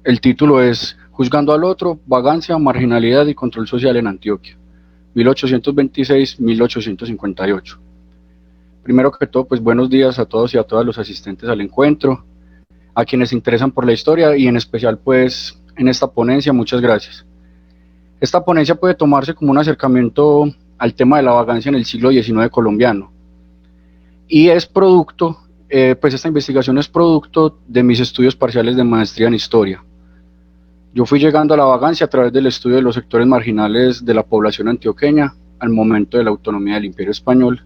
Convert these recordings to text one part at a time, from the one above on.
El título es Juzgando al otro, vagancia, marginalidad y control social en Antioquia, 1826-1858. Primero que todo, pues buenos días a todos y a todas los asistentes al encuentro, a quienes se interesan por la historia y en especial pues en esta ponencia, muchas gracias. Esta ponencia puede tomarse como un acercamiento al tema de la vagancia en el siglo XIX colombiano y es producto, pues esta investigación es producto de mis estudios parciales de maestría en historia. Yo fui llegando a la vagancia a través del estudio de los sectores marginales de la población antioqueña al momento de la autonomía del Imperio Español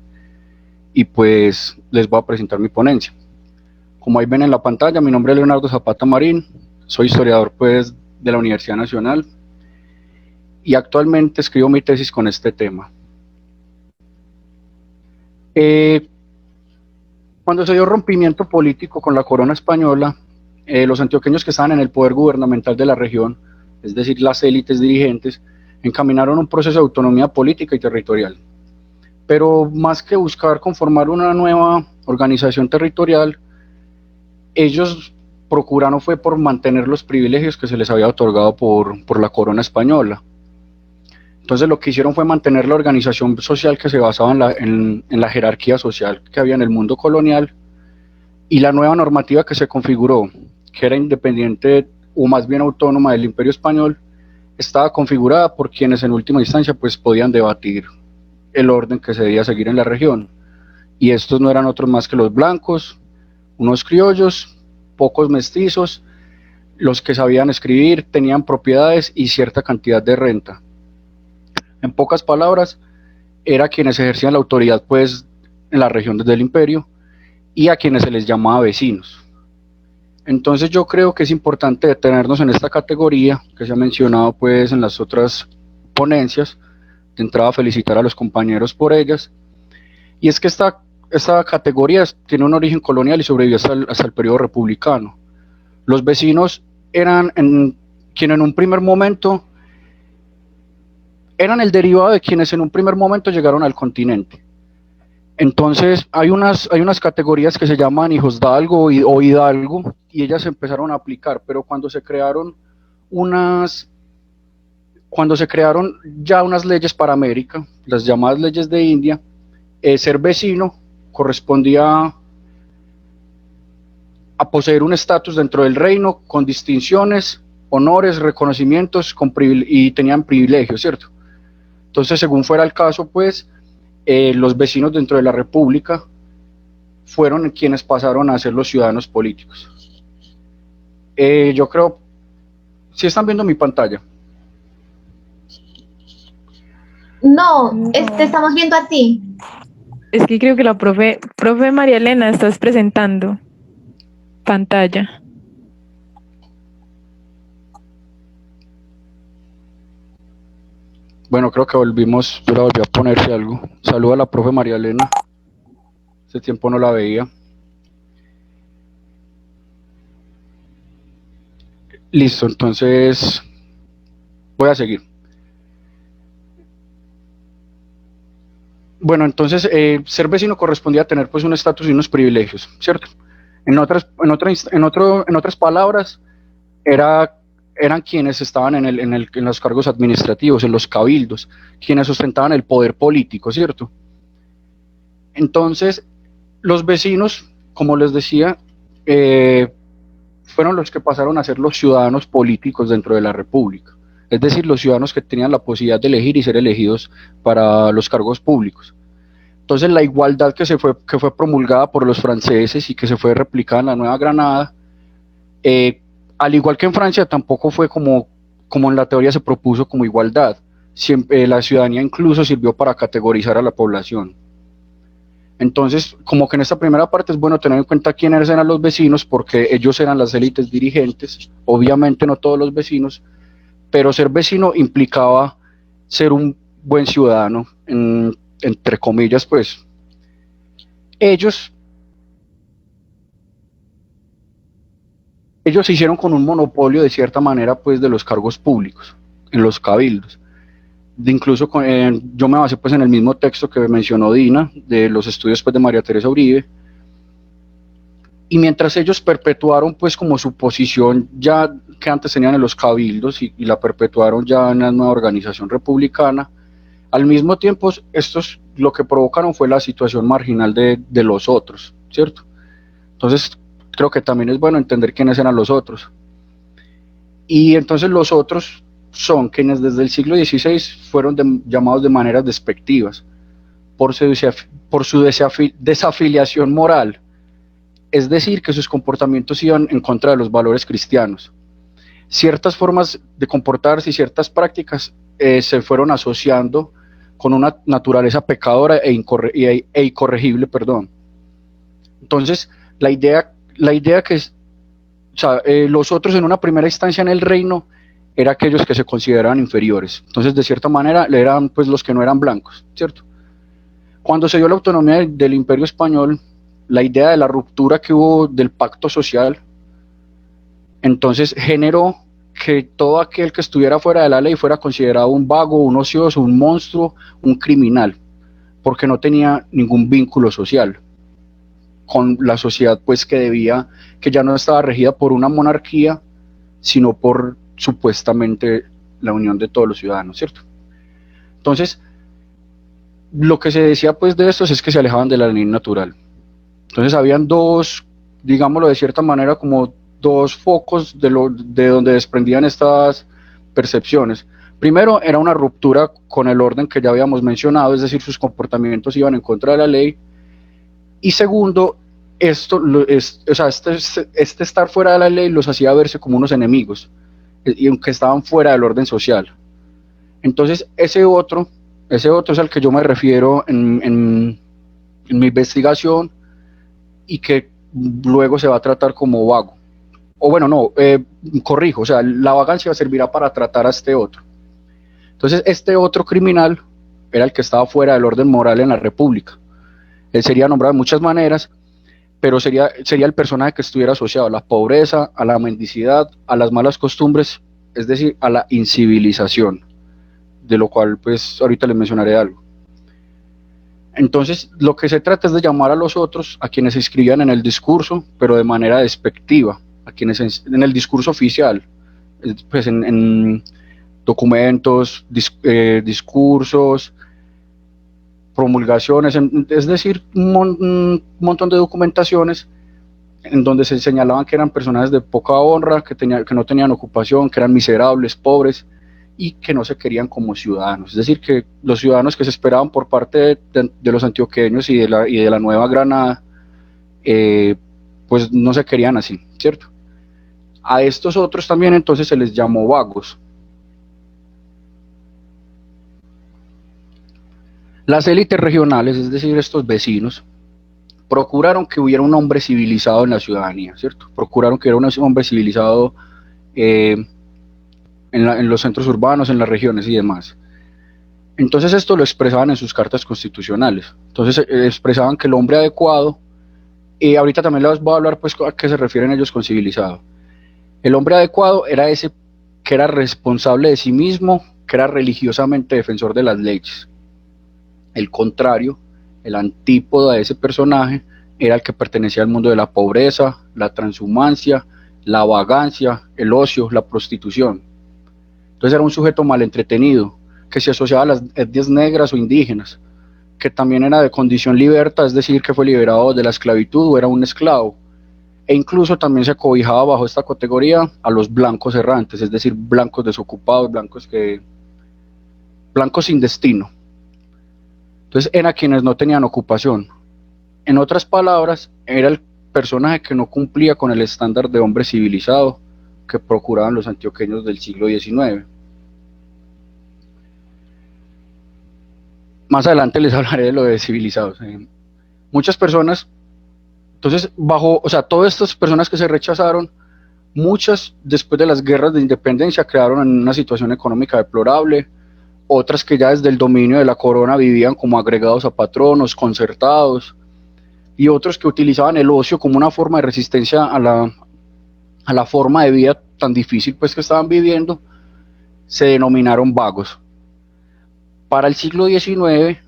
y pues les voy a presentar mi ponencia. Como ahí ven en la pantalla, mi nombre es Leonardo Zapata Marín, soy historiador pues de la Universidad Nacional y actualmente escribo mi tesis con este tema. Cuando se dio rompimiento político con la corona española, los antioqueños que estaban en el poder gubernamental de la región, es decir, las élites dirigentes, encaminaron un proceso de autonomía política y territorial. Pero más que buscar conformar una nueva organización territorial, ellos procuraron fue por mantener los privilegios que se les había otorgado por la corona española. Entonces lo que hicieron fue mantener la organización social que se basaba en la jerarquía social que había en el mundo colonial y la nueva normativa que se configuró, que era independiente o más bien autónoma del Imperio Español, estaba configurada por quienes en última instancia pues podían debatir el orden que se debía seguir en la región. Y estos no eran otros más que los blancos, unos criollos, pocos mestizos, los que sabían escribir, tenían propiedades y cierta cantidad de renta. En pocas palabras, era quienes ejercían la autoridad pues en la región desde el imperio y a quienes se les llamaba vecinos. Entonces yo creo que es importante detenernos en esta categoría que se ha mencionado pues en las otras ponencias. De entrada felicitar a los compañeros por ellas, y es que esta categoría tiene un origen colonial y sobrevivió hasta el periodo republicano. Los vecinos eran quienes en un primer momento eran el derivado de quienes en un primer momento llegaron al continente. Entonces hay unas categorías que se llaman hijos de algo o hidalgo y ellas se empezaron a aplicar, pero cuando se crearon ya unas leyes para América, las llamadas leyes de India, ser vecino correspondía a poseer un estatus dentro del reino con distinciones, honores, reconocimientos y tenían privilegios, ¿cierto? Entonces, según fuera el caso, pues, los vecinos dentro de la república fueron quienes pasaron a ser los ciudadanos políticos. Yo creo, si están viendo mi pantalla. No, te estamos viendo a ti. Es que creo que la profe María Elena, estás presentando pantalla. Bueno, creo que volvimos, yo la volví a ponerse algo. Saludo a la profe María Elena. Hace tiempo no la veía. Listo, entonces voy a seguir. Bueno, entonces ser vecino correspondía a tener pues un estatus y unos privilegios, ¿cierto? En otras palabras, eran quienes estaban en los cargos administrativos, en los cabildos, quienes ostentaban el poder político, ¿cierto? Entonces, los vecinos, como les decía, fueron los que pasaron a ser los ciudadanos políticos dentro de la República, es decir, los ciudadanos que tenían la posibilidad de elegir y ser elegidos para los cargos públicos. Entonces la igualdad que fue promulgada por los franceses y que se fue replicada en la Nueva Granada, al igual que en Francia, tampoco fue como en la teoría se propuso como igualdad. Siempre, la ciudadanía incluso sirvió para categorizar a la población. Entonces, como que en esta primera parte es bueno tener en cuenta quiénes eran los vecinos, porque ellos eran las élites dirigentes, obviamente no todos los vecinos, pero ser vecino implicaba ser un buen ciudadano, entre comillas, pues. Ellos se hicieron con un monopolio de cierta manera pues de los cargos públicos en los cabildos. Incluso yo me basé pues en el mismo texto que mencionó Dina de los estudios pues de María Teresa Uribe, Y mientras ellos perpetuaron pues como su posición ya que antes tenían en los cabildos y la perpetuaron ya en la nueva organización republicana, al mismo tiempo estos lo que provocaron fue la situación marginal de los otros, ¿cierto? Entonces creo que también es bueno entender quiénes eran los otros. Y entonces los otros son quienes desde el siglo XVI fueron llamados de maneras despectivas por su desafiliación moral, es decir, que sus comportamientos iban en contra de los valores cristianos. Ciertas formas de comportarse y ciertas prácticas se fueron asociando con una naturaleza pecadora e incorregible, perdón. Entonces, la idea que los otros en una primera instancia en el reino eran aquellos que se consideraban inferiores. Entonces, de cierta manera, eran pues los que no eran blancos, ¿cierto? Cuando se dio la autonomía del Imperio Español, la idea de la ruptura que hubo del pacto social, entonces generó que todo aquel que estuviera fuera de la ley fuera considerado un vago, un ocioso, un monstruo, un criminal, porque no tenía ningún vínculo social con la sociedad, pues que ya no estaba regida por una monarquía, sino por supuestamente la unión de todos los ciudadanos, ¿cierto? Entonces, lo que se decía pues de estos es que se alejaban de la ley natural. Entonces habían dos, digámoslo de cierta manera, como dos focos de donde desprendían estas percepciones. Primero, era una ruptura con el orden que ya habíamos mencionado, es decir, sus comportamientos iban en contra de la ley. Y segundo, este estar fuera de la ley los hacía verse como unos enemigos, y aunque estaban fuera del orden social. Entonces, ese otro es al que yo me refiero en mi investigación, y que luego se va a tratar como vago. O bueno, no, corrijo, o sea, la vagancia servirá para tratar a este otro. Entonces, este otro criminal era el que estaba fuera del orden moral en la República. Él sería nombrado de muchas maneras, pero sería el personaje que estuviera asociado a la pobreza, a la mendicidad, a las malas costumbres, es decir, a la incivilización, de lo cual pues ahorita les mencionaré algo. Entonces, lo que se trata es de llamar a los otros, a quienes se inscribían en el discurso, pero de manera despectiva, a quienes en el discurso oficial, pues en documentos, discursos, promulgaciones, es decir, un montón de documentaciones en donde se señalaban que eran personas de poca honra, que no tenían ocupación, que eran miserables, pobres, y que no se querían como ciudadanos. Es decir, que los ciudadanos que se esperaban por parte de los antioqueños y de la Nueva Granada, pues no se querían así, ¿cierto? A estos otros también entonces se les llamó vagos. Las élites regionales, es decir, estos vecinos, procuraron que hubiera un hombre civilizado en la ciudadanía, ¿cierto? Procuraron que hubiera un hombre civilizado en los centros urbanos, en las regiones y demás. Entonces esto lo expresaban en sus cartas constitucionales. Entonces expresaban que el hombre adecuado, y ahorita también les voy a hablar pues a qué se refieren ellos con civilizado. El hombre adecuado era ese que era responsable de sí mismo, que era religiosamente defensor de las leyes. El contrario, el antípoda de ese personaje, era el que pertenecía al mundo de la pobreza, la transhumancia, la vagancia, el ocio, la prostitución. Entonces era un sujeto mal entretenido, que se asociaba a las etnias negras o indígenas, que también era de condición liberta, es decir, que fue liberado de la esclavitud o era un esclavo, e incluso también se cobijaba bajo esta categoría a los blancos errantes, es decir, blancos desocupados, blancos sin destino. Entonces eran quienes no tenían ocupación. En otras palabras, era el personaje que no cumplía con el estándar de hombre civilizado que procuraban los antioqueños del siglo XIX. Más adelante les hablaré de lo de civilizados. Muchas personas, entonces, todas estas personas que se rechazaron, muchas después de las guerras de independencia quedaron en una situación económica deplorable, otras que ya desde el dominio de la corona vivían como agregados a patronos, concertados, y otros que utilizaban el ocio como una forma de resistencia a la forma de vida tan difícil pues que estaban viviendo, se denominaron vagos. Para el siglo XIX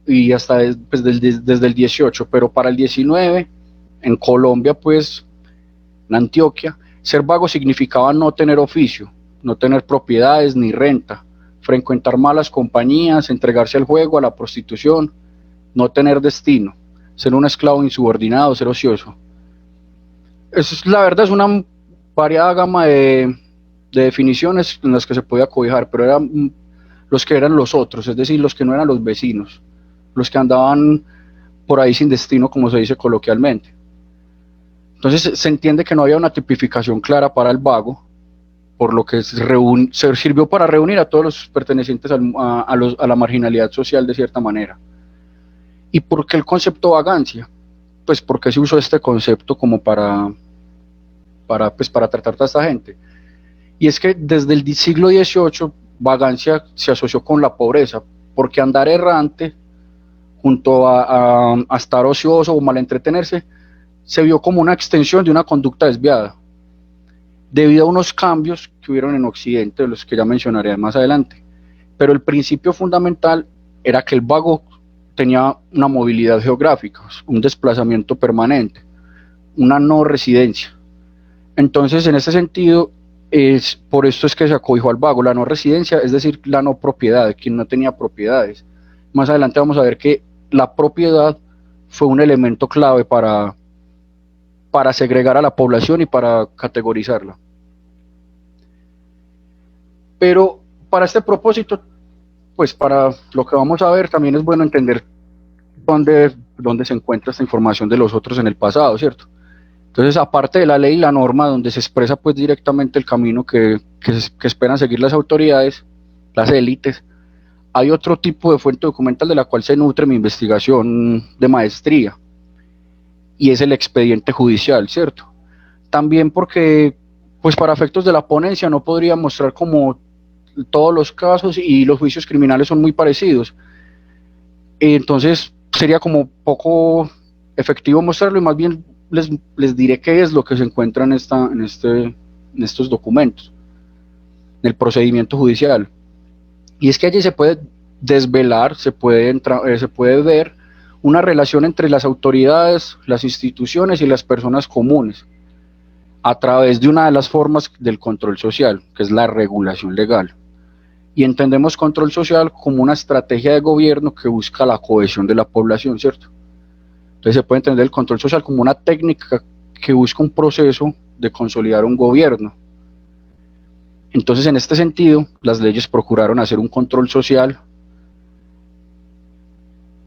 y hasta desde el XVIII, pero para el XIX En Colombia, pues, en Antioquia, ser vago significaba no tener oficio, no tener propiedades ni renta, frecuentar malas compañías, entregarse al juego, a la prostitución, no tener destino, ser un esclavo insubordinado, ser ocioso. Eso es, la verdad es una variada gama de definiciones en las que se podía cobijar, pero eran los que eran los otros, es decir, los que no eran los vecinos, los que andaban por ahí sin destino, como se dice coloquialmente. Entonces se entiende que no había una tipificación clara para el vago, por lo que se sirvió para reunir a todos los pertenecientes a la marginalidad social de cierta manera. ¿Y por qué el concepto vagancia? Pues porque se usó este concepto como para tratar a esta gente. Y es que desde el siglo XVIII vagancia se asoció con la pobreza, porque andar errante junto a estar ocioso o mal entretenerse se vio como una extensión de una conducta desviada, debido a unos cambios que hubieron en Occidente, de los que ya mencionaré más adelante. Pero el principio fundamental era que el vago tenía una movilidad geográfica, un desplazamiento permanente, una no residencia. Entonces, en este sentido, por esto es que se acobijó al vago, la no residencia, es decir, la no propiedad, quien no tenía propiedades. Más adelante vamos a ver que la propiedad fue un elemento clave para segregar a la población y para categorizarla. Pero para este propósito, pues para lo que vamos a ver, también es bueno entender dónde se encuentra esta información de los otros en el pasado, ¿cierto? Entonces, aparte de la ley y la norma, donde se expresa pues directamente el camino que esperan seguir las autoridades, las élites, hay otro tipo de fuente documental de la cual se nutre mi investigación de maestría, y es el expediente judicial, ¿cierto? También porque, pues para efectos de la ponencia, no podría mostrar como todos los casos y los juicios criminales son muy parecidos. Entonces, sería como poco efectivo mostrarlo y más bien les diré qué es lo que se encuentra en estos documentos, en el procedimiento judicial. Y es que allí se puede desvelar, se puede ver una relación entre las autoridades, las instituciones y las personas comunes, a través de una de las formas del control social, que es la regulación legal. Y entendemos control social como una estrategia de gobierno que busca la cohesión de la población, ¿cierto? Entonces se puede entender el control social como una técnica que busca un proceso de consolidar un gobierno. Entonces, en este sentido, las leyes procuraron hacer un control social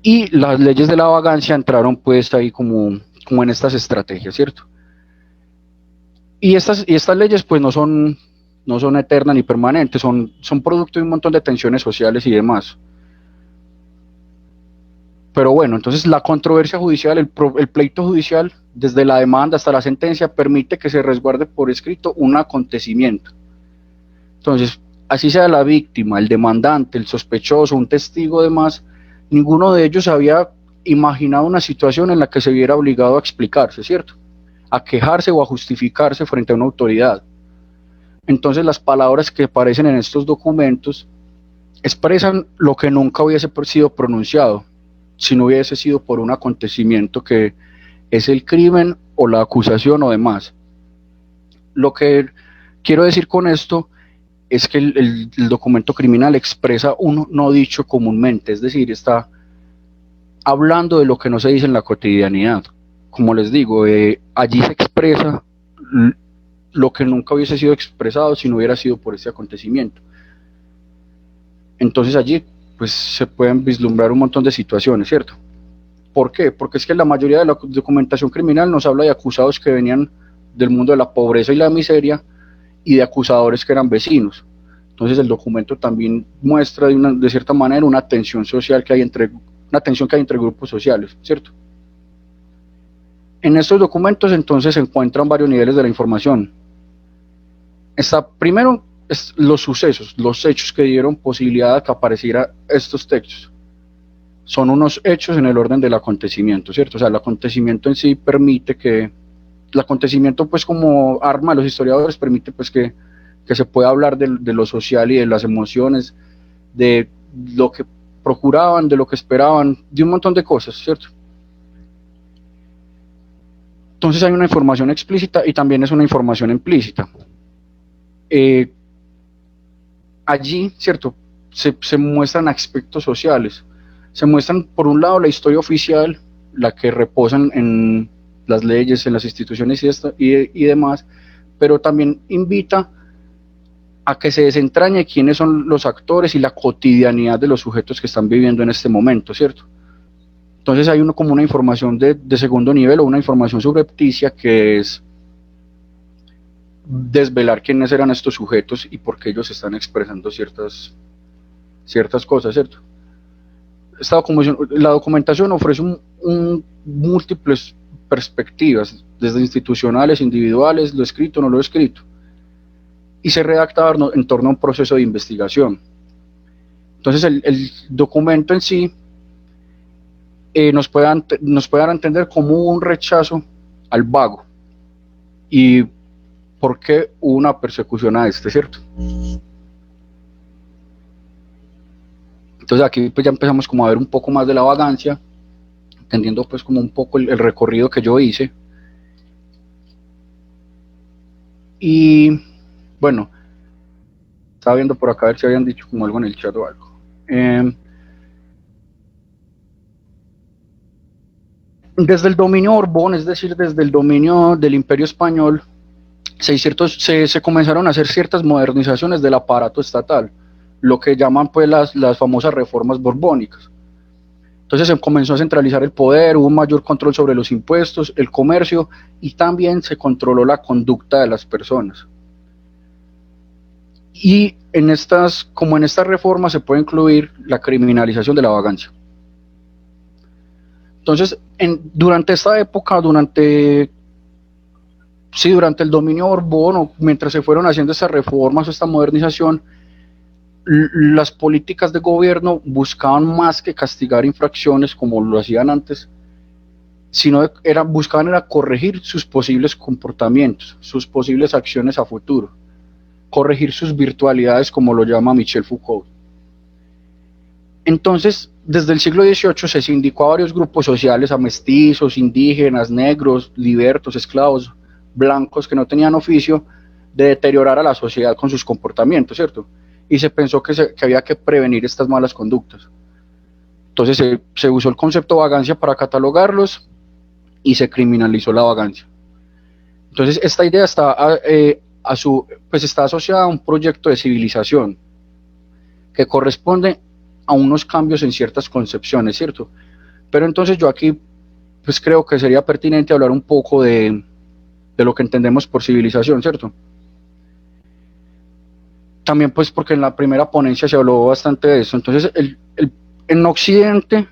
y las leyes de la vagancia entraron pues ahí como en estas estrategias, ¿cierto? Y estas leyes pues no son eternas ni permanentes, son producto de un montón de tensiones sociales y demás. Pero bueno, entonces la controversia judicial, el pleito judicial, desde la demanda hasta la sentencia, permite que se resguarde por escrito un acontecimiento. Entonces, así sea la víctima, el demandante, el sospechoso, un testigo demás, ninguno de ellos había imaginado una situación en la que se viera obligado a explicarse, ¿cierto? A quejarse o a justificarse frente a una autoridad. Entonces las palabras que aparecen en estos documentos expresan lo que nunca hubiese sido pronunciado, si no hubiese sido por un acontecimiento que es el crimen o la acusación o demás. Lo que quiero decir con esto es que el documento criminal expresa un no dicho comúnmente, es decir, está hablando de lo que no se dice en la cotidianidad. Como les digo, allí se expresa lo que nunca hubiese sido expresado si no hubiera sido por ese acontecimiento. Entonces allí pues se pueden vislumbrar un montón de situaciones, ¿cierto? ¿Por qué? Porque es que la mayoría de la documentación criminal nos habla de acusados que venían del mundo de la pobreza y la miseria y de acusadores que eran vecinos. Entonces el documento también muestra de cierta manera una tensión social que hay entre grupos sociales, ¿cierto? En estos documentos entonces se encuentran varios niveles de la información. Está primero los sucesos, los hechos que dieron posibilidad a que apareciera estos textos. Son unos hechos en el orden del acontecimiento, ¿cierto? O sea, el acontecimiento en sí permite que, el acontecimiento pues como arma de los historiadores permite pues que se pueda hablar de lo social y de las emociones, de lo que procuraban, de lo que esperaban, de un montón de cosas, ¿cierto? Entonces hay una información explícita y también es una información implícita. Allí, ¿cierto? Se muestran aspectos sociales. Se muestran, por un lado, la historia oficial, la que reposa en las leyes, en las instituciones y demás, pero también invita a que se desentrañe quiénes son los actores y la cotidianidad de los sujetos que están viviendo en este momento, ¿cierto? Entonces hay como una información de segundo nivel o una información subrepticia que es desvelar quiénes eran estos sujetos y por qué ellos están expresando ciertas cosas, ¿cierto? La documentación ofrece múltiples perspectivas, desde institucionales, individuales, lo escrito, no lo escrito, y se redacta en torno a un proceso de investigación. Entonces el documento en sí nos puede dar a entender cómo hubo un rechazo al vago y por qué hubo una persecución a este, ¿cierto? Entonces aquí pues ya empezamos como a ver un poco más de la vagancia, entendiendo pues como un poco el recorrido que yo hice. Y bueno, estaba viendo por acá a ver si habían dicho como algo en el chat o algo. Desde el dominio Borbón, es decir, desde el dominio del Imperio Español, se comenzaron a hacer ciertas modernizaciones del aparato estatal, lo que llaman pues las famosas reformas borbónicas. Entonces se comenzó a centralizar el poder, hubo un mayor control sobre los impuestos, el comercio y también se controló la conducta de las personas. Y como en estas reformas se puede incluir la criminalización de la vagancia. Entonces, durante esta época, durante el dominio Borbón, o mientras se fueron haciendo estas reformas o esta modernización, las políticas de gobierno buscaban más que castigar infracciones como lo hacían antes, sino buscaban corregir sus posibles comportamientos, sus posibles acciones a futuro, corregir sus virtualidades, como lo llama Michel Foucault. Entonces, desde el siglo XVIII se sindicó a varios grupos sociales, a mestizos, indígenas, negros, libertos, esclavos, blancos que no tenían oficio, de deteriorar a la sociedad con sus comportamientos, ¿cierto? Y se pensó que había que prevenir estas malas conductas. Entonces se usó el concepto de vagancia para catalogarlos y se criminalizó la vagancia. Entonces esta idea está asociada a un proyecto de civilización que corresponde a unos cambios en ciertas concepciones, ¿cierto? Pero entonces yo aquí pues creo que sería pertinente hablar un poco de lo que entendemos por civilización, ¿cierto? También pues porque en la primera ponencia se habló bastante de eso. Entonces en Occidente,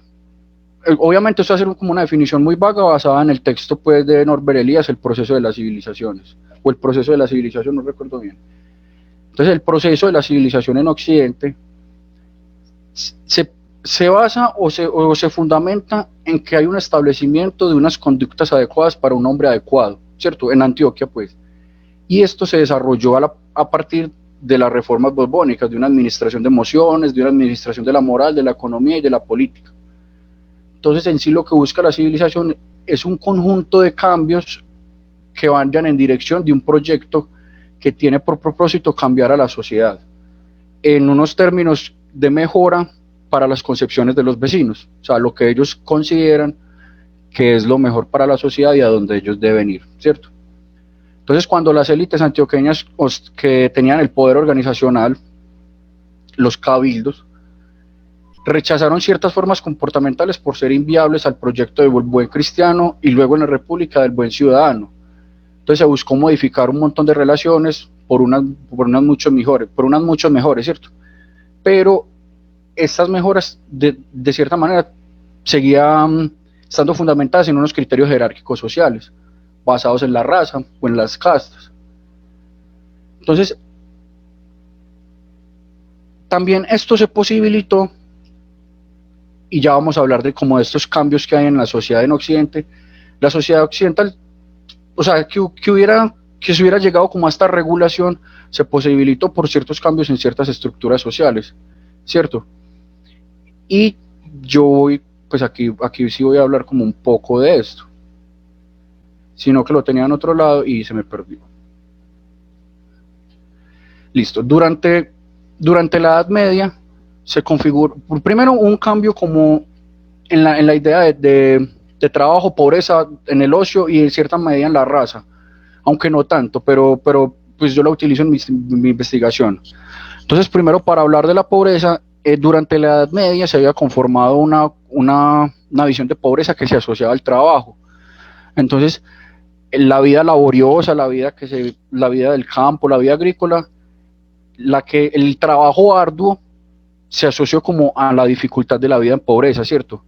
obviamente esto va a ser como una definición muy vaga basada en el texto pues de Norbert Elias, El proceso de las civilizaciones, o el proceso de la civilización, no recuerdo bien. Entonces el proceso de la civilización en Occidente se basa o se fundamenta en que hay un establecimiento de unas conductas adecuadas para un hombre adecuado, ¿cierto? En Antioquia pues. Y esto se desarrolló a partir de las reformas borbónicas, de una administración de emociones, de una administración de la moral, de la economía y de la política. Entonces en sí lo que busca la civilización es un conjunto de cambios que vayan en dirección de un proyecto que tiene por propósito cambiar a la sociedad en unos términos de mejora para las concepciones de los vecinos, o sea, lo que ellos consideran que es lo mejor para la sociedad y a donde ellos deben ir, ¿cierto? Entonces, cuando las élites antioqueñas que tenían el poder organizacional, los cabildos, rechazaron ciertas formas comportamentales por ser inviables al proyecto del buen cristiano y luego en la República del buen ciudadano. Entonces se buscó modificar un montón de relaciones por unas mucho mejores, ¿cierto? Pero estas mejoras de cierta manera seguían estando fundamentadas en unos criterios jerárquicos sociales, basados en la raza o en las castas. Entonces, también esto se posibilitó, y ya vamos a hablar de como de estos cambios que hay en la sociedad en Occidente. La sociedad occidental, o sea, que se hubiera llegado como a esta regulación, se posibilitó por ciertos cambios en ciertas estructuras sociales, ¿cierto? Y yo voy, pues aquí sí voy a hablar como un poco de esto. sino que lo tenía en otro lado y se me perdió. Listo. Durante la Edad Media se configuró, primero un cambio como en la idea de trabajo, pobreza, en el ocio y en cierta medida en la raza, aunque no tanto, pero pues yo la utilizo en mi investigación. Entonces, primero, para hablar de la pobreza, durante la Edad Media se había conformado una visión de pobreza que se asociaba al trabajo. Entonces, la vida laboriosa, la vida del campo, la vida agrícola, el trabajo arduo se asoció como a la dificultad de la vida en pobreza, ¿cierto?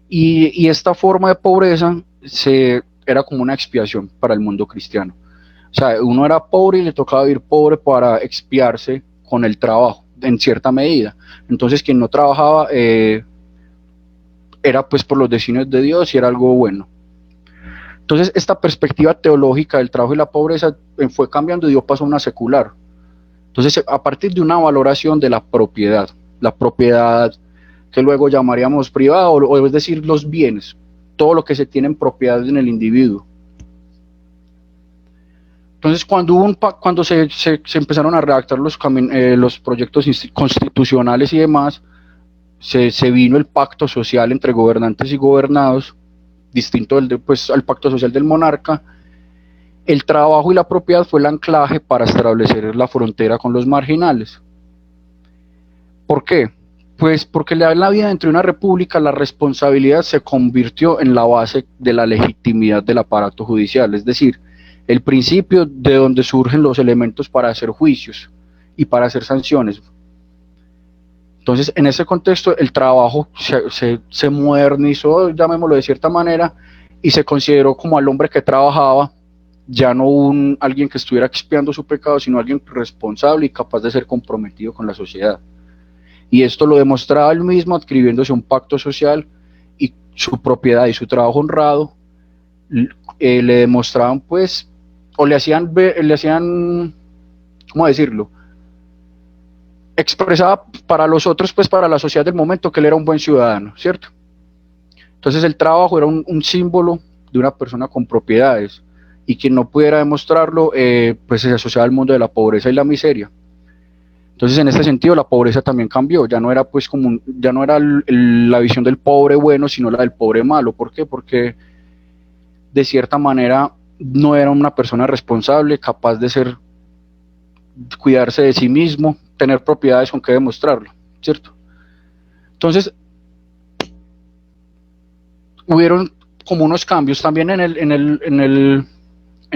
Y esta forma de pobreza era como una expiación para el mundo cristiano. O sea, uno era pobre y le tocaba vivir pobre para expiarse con el trabajo, en cierta medida. Entonces, quien no trabajaba era pues por los designios de Dios y era algo bueno. Entonces, esta perspectiva teológica del trabajo y la pobreza fue cambiando y dio paso a una secular. Entonces, a partir de una valoración de la propiedad que luego llamaríamos privada, o es decir, los bienes, todo lo que se tiene en propiedad en el individuo. Entonces, cuando se empezaron a redactar los proyectos constitucionales y demás, se vino el pacto social entre gobernantes y gobernados, distinto al pacto social del monarca. El trabajo y la propiedad fue el anclaje para establecer la frontera con los marginales. ¿Por qué? Pues porque en la vida dentro de una república la responsabilidad se convirtió en la base de la legitimidad del aparato judicial, es decir, el principio de donde surgen los elementos para hacer juicios y para hacer sanciones. Entonces, en ese contexto, el trabajo se modernizó, llamémoslo de cierta manera, y se consideró como al hombre que trabajaba, ya no alguien que estuviera expiando su pecado, sino alguien responsable y capaz de ser comprometido con la sociedad. Y esto lo demostraba él mismo adscribiéndose a un pacto social, y su propiedad y su trabajo honrado le demostraban pues, o le hacían, ¿cómo decirlo? Expresaba para los otros, pues para la sociedad del momento, que él era un buen ciudadano, ¿cierto? Entonces el trabajo era un símbolo de una persona con propiedades, y quien no pudiera demostrarlo, pues se asociaba al mundo de la pobreza y la miseria. Entonces, en este sentido, la pobreza también cambió. Ya no era pues ya no era la visión del pobre bueno, sino la del pobre malo. ¿Por qué? Porque de cierta manera no era una persona responsable, capaz de cuidarse de sí mismo, tener propiedades con que demostrarlo, ¿cierto? Entonces, hubieron como unos cambios también en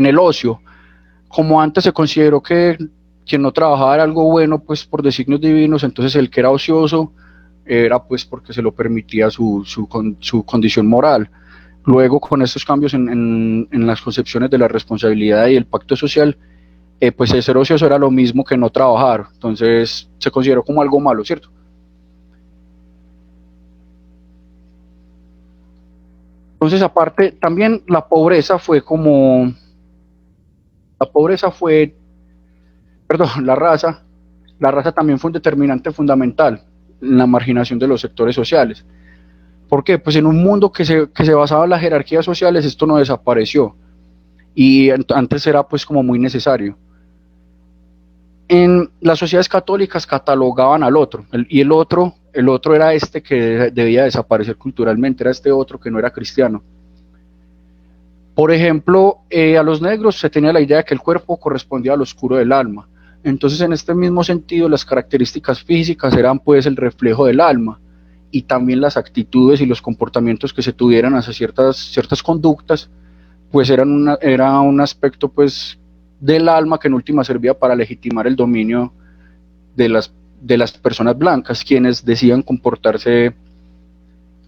el ocio. Como antes se consideró que quien no trabajaba era algo bueno, pues por designios divinos, entonces el que era ocioso era pues porque se lo permitía su condición moral. Luego, con estos cambios en las concepciones de la responsabilidad y el pacto social, pues el ser ocioso era lo mismo que no trabajar, entonces se consideró como algo malo, ¿cierto? Entonces, aparte, también la pobreza fue, la raza también fue un determinante fundamental en la marginación de los sectores sociales. ¿Por qué? Pues en un mundo que se basaba en las jerarquías sociales, esto no desapareció, y antes era pues como muy necesario. En las sociedades católicas catalogaban al otro, y el otro era este que debía desaparecer culturalmente, era este otro que no era cristiano. Por ejemplo, a los negros se tenía la idea de que el cuerpo correspondía al oscuro del alma. Entonces, en este mismo sentido, las características físicas eran pues el reflejo del alma, y también las actitudes y los comportamientos que se tuvieran hacia ciertas conductas, pues era un aspecto pues del alma que en última servía para legitimar el dominio de las personas blancas, quienes decían comportarse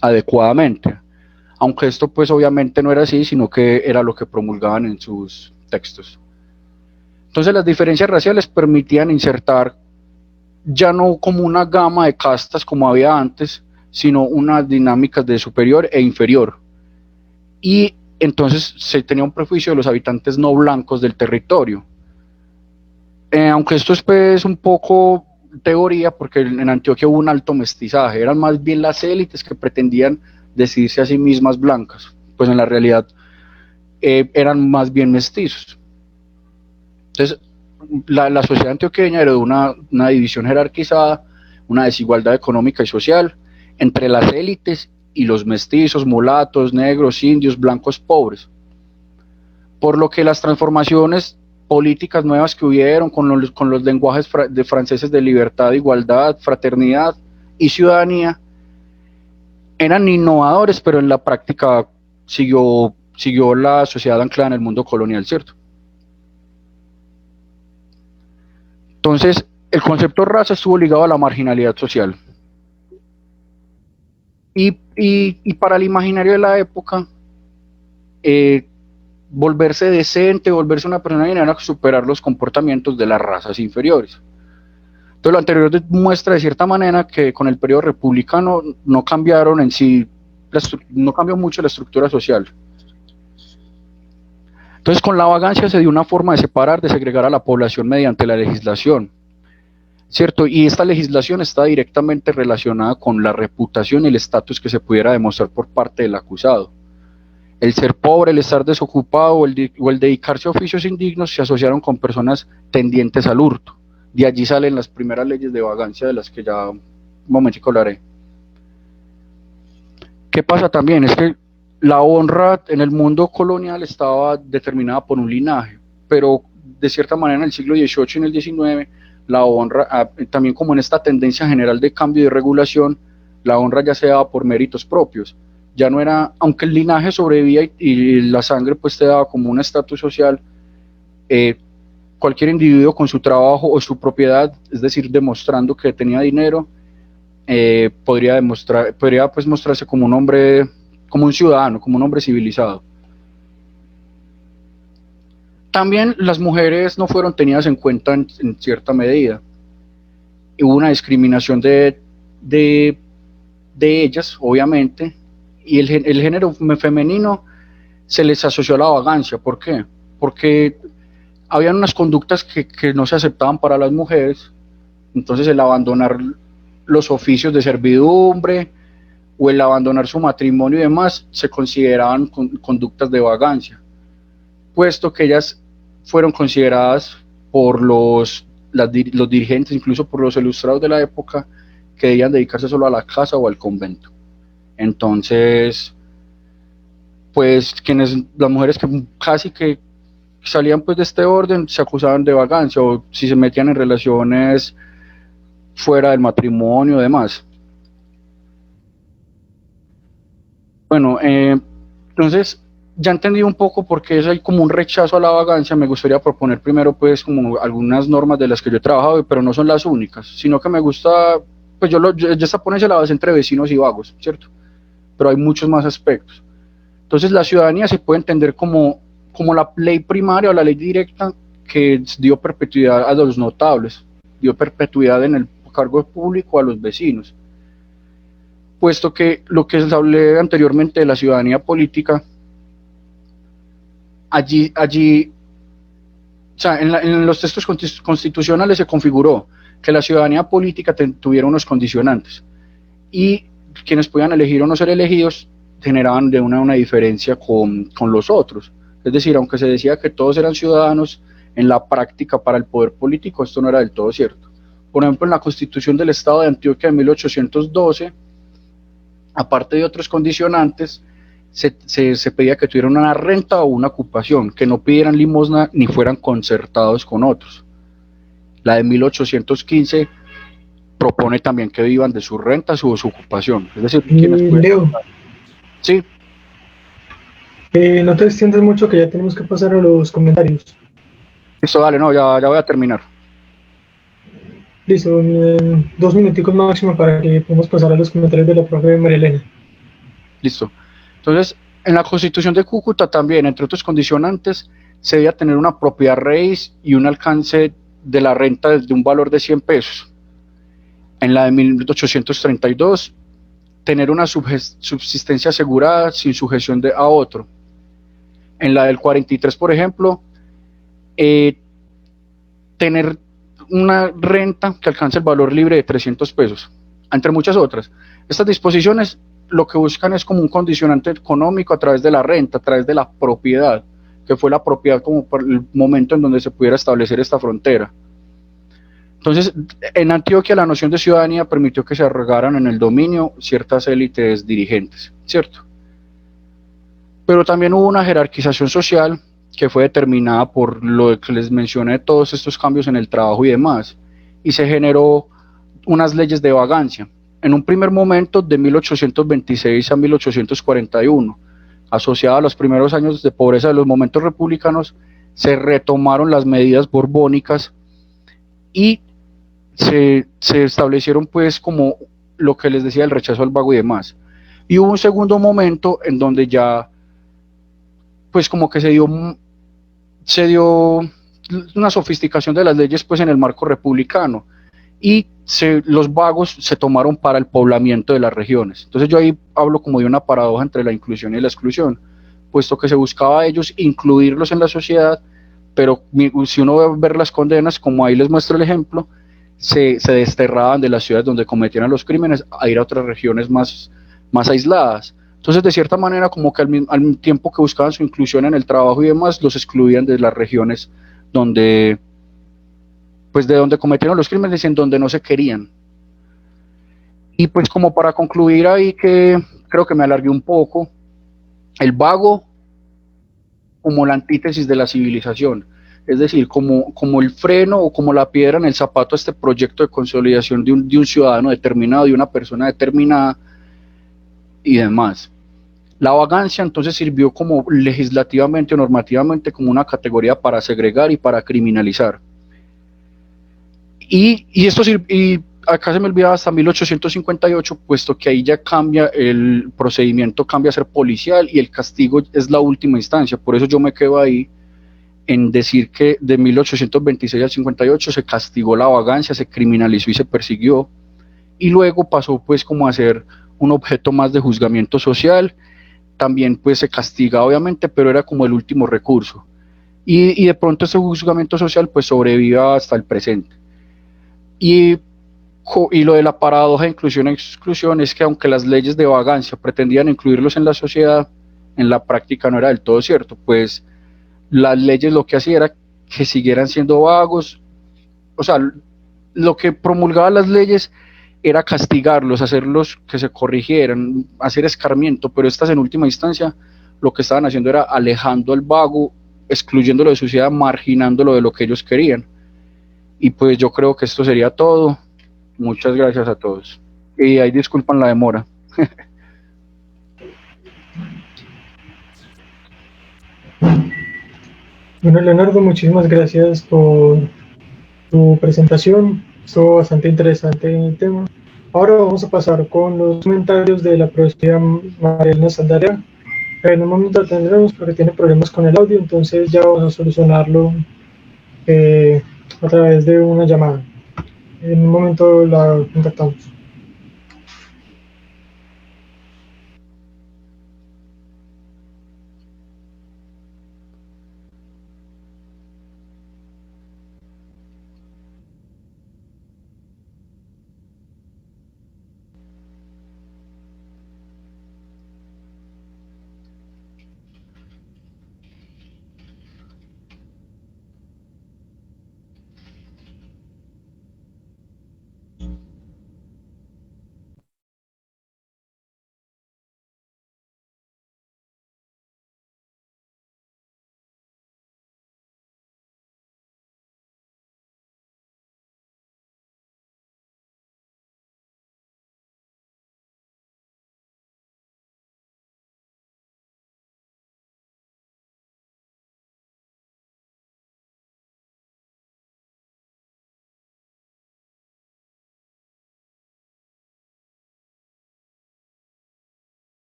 adecuadamente. Aunque esto pues obviamente no era así, sino que era lo que promulgaban en sus textos. Entonces las diferencias raciales permitían insertar ya no como una gama de castas como había antes, sino unas dinámicas de superior e inferior. Y entonces se tenía un prejuicio de los habitantes no blancos del territorio. Aunque esto es pues un poco teoría, porque en Antioquia hubo un alto mestizaje, eran más bien las élites que pretendían decirse a sí mismas blancas, pues en la realidad eran más bien mestizos. Entonces, la sociedad antioqueña heredó una división jerarquizada, una desigualdad económica y social entre las élites y los mestizos, mulatos, negros, indios, blancos, pobres. Por lo que las transformaciones políticas nuevas que hubieron con los lenguajes franceses de libertad, igualdad, fraternidad y ciudadanía eran innovadores, pero en la práctica siguió la sociedad anclada en el mundo colonial, ¿cierto? Entonces, el concepto de raza estuvo ligado a la marginalidad social. Y para el imaginario de la época, volverse decente, volverse una persona bien, era superar los comportamientos de las razas inferiores. Entonces, lo anterior muestra de cierta manera que con el periodo republicano no cambiaron en sí, no cambió mucho la estructura social. Entonces, con la vagancia se dio una forma de separar, de segregar a la población mediante la legislación, ¿cierto? Y esta legislación está directamente relacionada con la reputación y el estatus que se pudiera demostrar por parte del acusado. El ser pobre, el estar desocupado o el dedicarse a oficios indignos se asociaron con personas tendientes al hurto. De allí salen las primeras leyes de vagancia de las que ya un momentico hablaré. ¿Qué pasa también? Es que la honra en el mundo colonial estaba determinada por un linaje, pero de cierta manera en el siglo XVIII y en el XIX, la honra, también como en esta tendencia general de cambio y de regulación, la honra ya se daba por méritos propios. Ya no era, aunque el linaje sobrevivía y la sangre pues te daba como un estatus social, cualquier individuo con su trabajo o su propiedad, es decir, demostrando que tenía dinero, podría pues mostrarse como un hombre, como un ciudadano, como un hombre civilizado. También las mujeres no fueron tenidas en cuenta en cierta medida. Hubo una discriminación de ellas, obviamente, y el género femenino se les asoció a la vagancia. ¿Por qué? Porque habían unas conductas que no se aceptaban para las mujeres, entonces el abandonar los oficios de servidumbre o el abandonar su matrimonio y demás se consideraban conductas de vagancia, puesto que ellas fueron consideradas por los dirigentes, incluso por los ilustrados de la época, que debían dedicarse solo a la casa o al convento. Entonces, pues las mujeres que casi que salían pues de este orden se acusaban de vagancia, o si se metían en relaciones fuera del matrimonio y demás. Bueno, entonces ya entendí un poco por qué hay como un rechazo a la vagancia. Me gustaría proponer primero pues como algunas normas de las que yo he trabajado, pero no son las únicas, sino que me gusta, pues esta ponencia la base entre vecinos y vagos, ¿cierto? Pero hay muchos más aspectos. Entonces la ciudadanía se puede entender como la ley primaria o la ley directa que dio perpetuidad a los notables, dio perpetuidad en el cargo público a los vecinos, puesto que lo que les hablé anteriormente de la ciudadanía política, allí o sea, en los textos constitucionales se configuró que la ciudadanía política tuviera unos condicionantes y quienes podían elegir o no ser elegidos generaban de una diferencia con los otros. Es decir, aunque se decía que todos eran ciudadanos, en la práctica para el poder político esto no era del todo cierto. Por ejemplo, en la Constitución del Estado de Antioquia de 1812, aparte de otros condicionantes, se pedía que tuvieran una renta o una ocupación, que no pidieran limosna ni fueran concertados con otros. La de 1815 propone también que vivan de sus rentas o de su ocupación. Es decir, quienes pueden... Leo. Sí. No te extiendas mucho, que ya tenemos que pasar a los comentarios. Listo, dale, no, ya voy a terminar. Listo, 2 minuticos máximo para que podamos pasar a los comentarios de la profe María Elena. Listo. Entonces, en la Constitución de Cúcuta también, entre otros condicionantes, se debía tener una propiedad raíz y un alcance de la renta de un valor de 100 pesos. En la de 1832, tener una subsistencia asegurada sin sujeción a otro. En la del 43, por ejemplo, tener una renta que alcance el valor libre de 300 pesos, entre muchas otras. Estas disposiciones lo que buscan es como un condicionante económico a través de la renta, a través de la propiedad, que fue la propiedad como por el momento en donde se pudiera establecer esta frontera. Entonces, en Antioquia la noción de ciudadanía permitió que se arraigaran en el dominio ciertas élites dirigentes, ¿cierto? Pero también hubo una jerarquización social que fue determinada por lo que les mencioné, todos estos cambios en el trabajo y demás, y se generó unas leyes de vagancia. En un primer momento, de 1826 a 1841, asociada a los primeros años de pobreza de los momentos republicanos, se retomaron las medidas borbónicas y se establecieron pues como lo que les decía, el rechazo al vago y demás. Y hubo un segundo momento en donde ya pues como que se dio una sofisticación de las leyes pues en el marco republicano y los vagos se tomaron para el poblamiento de las regiones. Entonces yo ahí hablo como de una paradoja entre la inclusión y la exclusión, puesto que se buscaba a ellos incluirlos en la sociedad, pero si uno va a ver las condenas, como ahí les muestro el ejemplo, se desterraban de las ciudades donde cometían los crímenes a ir a otras regiones más aisladas. Entonces, de cierta manera, como que al tiempo que buscaban su inclusión en el trabajo y demás, los excluían de las regiones donde, pues de donde cometieron los crímenes y en donde no se querían. Y pues como para concluir ahí, que creo que me alargué un poco, el vago como la antítesis de la civilización, es decir, como el freno o como la piedra en el zapato a este proyecto de consolidación de un ciudadano determinado, de una persona determinada y demás. La vagancia entonces sirvió como legislativamente o normativamente como una categoría para segregar y para criminalizar. Y acá se me olvidaba hasta 1858, puesto que ahí ya cambia el procedimiento, cambia a ser policial y el castigo es la última instancia. Por eso yo me quedo ahí en decir que de 1826 al 58 se castigó la vagancia, se criminalizó y se persiguió, y luego pasó pues como a ser un objeto más de juzgamiento social. También pues se castiga obviamente, pero era como el último recurso. Y de pronto ese juzgamiento social pues sobrevive hasta el presente. Y lo de la paradoja de inclusión e exclusión es que aunque las leyes de vagancia pretendían incluirlos en la sociedad, en la práctica no era del todo cierto, pues las leyes lo que hacían era que siguieran siendo vagos, o sea, lo que promulgaban las leyes era castigarlos, hacerlos que se corrigieran, hacer escarmiento, pero estas en última instancia lo que estaban haciendo era alejando al vago, excluyéndolo de su sociedad, marginándolo de lo que ellos querían. Y pues yo creo que esto sería todo. Muchas gracias a todos. Y ahí disculpan la demora. Bueno, Leonardo, muchísimas gracias por tu presentación. Estuvo bastante interesante el tema. Ahora vamos a pasar con los comentarios de la profesora Marielena Saldaña. En un momento tendremos porque tiene problemas con el audio, entonces ya vamos a solucionarlo a través de una llamada. En un momento la contactamos.